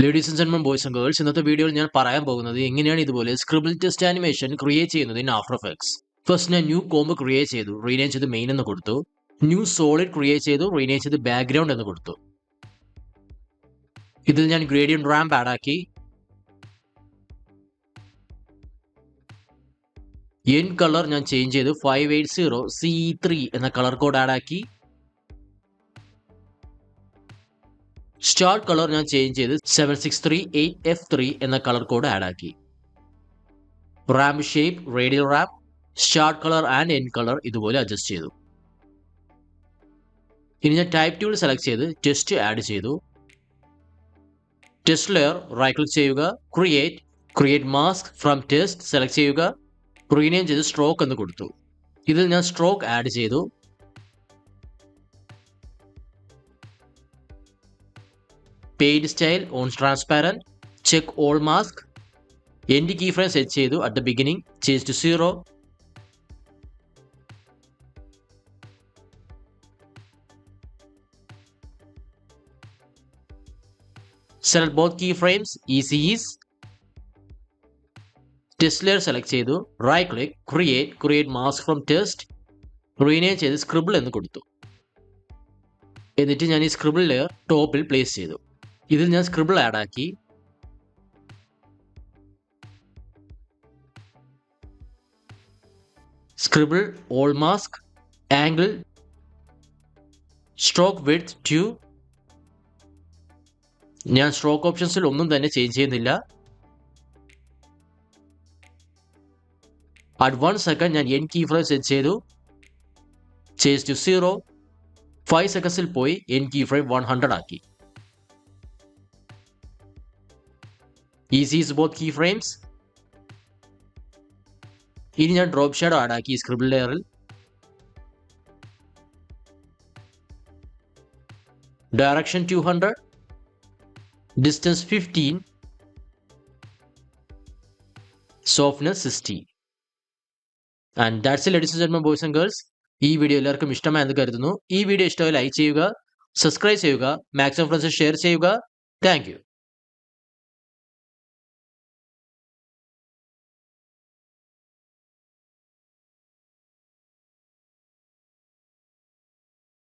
Ladies and gentlemen boys and girls, ഇന്നത്തെ വീഡിയോയിൽ ഞാൻ പറയാൻ പോകുന്നത് എങ്ങനെയാണ് ഇതുപോലെ സ്ക്രിബിൾ ടെസ്റ്റ് ആനിമേഷൻ ക്രിയേറ്റ് ചെയ്യുന്നത് ഇൻ ആഫ്റ്റർ എഫക്ട്സ്. ഫസ്റ്റ് ഞാൻ ന്യൂ കോംബ് ക്രിയേറ്റ് ചെയ്തു, റീനെയിം ചെയ്ത് മെയിൻ എന്ന് കൊടുത്തു. ന്യൂ സോളിഡ് ക്രിയേറ്റ് ചെയ്തു, റീനെയിം ചെയ്ത് ബാക്ക്ഗ്രൗണ്ട് എന്ന് കൊടുത്തു. ഇതിൽ ഞാൻ ഗ്രേഡിയന്റ് റാമ്പ് ആഡ് ആക്കി. എൻ കളർ ഞാൻ ചേഞ്ച് ചെയ്തു, 580 CE3 എന്ന കളർ കോഡ് ആഡ് ആക്കി. സ്റ്റാർട്ട് കളർ ഞാൻ ചേഞ്ച് ചെയ്ത് 763-8F3 എന്ന കളർ കോഡ് ആഡ് ആക്കി. Ramp shape, radial ramp, start colour and end colour ഇതുപോലെ അഡ്ജസ്റ്റ് ചെയ്തു. ഇനി ഞാൻ ടൈപ്പ് ടൂൾ സെലക്ട് ചെയ്ത് ടെസ്റ്റ് ആഡ് ചെയ്തു. ടെസ്റ്റ് ലെയർ റൈറ്റ് ക്ലിക്ക് ചെയ്യുക, create mask from test select ചെയ്യുക, റീനെയിം ചെയ്ത് സ്ട്രോക്ക് എന്ന് കൊടുത്തു. ഇതിൽ ഞാൻ സ്ട്രോക്ക് ആഡ് ചെയ്തു. Paid style on transparent, check all mask, end key frame set ചെയ്തു. At the beginning change to 0. Select both key frames, easy ease. Test layer select ചെയ്തു, right click, create mask from test, rename ചെയ്ത് scribble എന്ന് കൊടുത്തു. എന്നിട്ട് ഞാൻ ഈ scribble layer ടോപ്പിൽ place ചെയ്തു. ഇതിൽ ഞാൻ സ്ക്രിബിൾ ആഡ് ആക്കി. Scribble all mask, angle, stroke width 2. ഞാൻ സ്ട്രോക്ക് ഓപ്ഷൻസിൽ ഒന്നും തന്നെ ചേഞ്ച് ചെയ്യുന്നില്ല. അറ്റ് 1 സെക്കൻഡ് ഞാൻ എൻ കീ ഫ്രെയിം സെറ്റ് ചെയ്തു, ചേഞ്ച് ടു 0. 5 സെക്കൻഡ്സിൽ പോയി എൻ കീ ഫ്രെയിം 100 ആക്കി. Easy ease both key frames. ഇനി ഞാൻ ഡ്രോപ്പ് ഷാഡോ ആഡ് ആക്കി സ്ക്രിബിൾ ലെയറിൽ. Direction 200, distance 15, softness 60. And that's it ladies and gentlemen boys and girls. ഈ വീഡിയോ എല്ലാവർക്കും ഇഷ്ടമായെന്ന് കരുതുന്നു. ഈ വീഡിയോ ഇഷ്ടമായി ലൈക്ക് ചെയ്യുക, സബ്സ്ക്രൈബ് ചെയ്യുക, മാക്സിമം ഫ്രണ്ട്സ് ഷെയർ ചെയ്യുക. Thank you.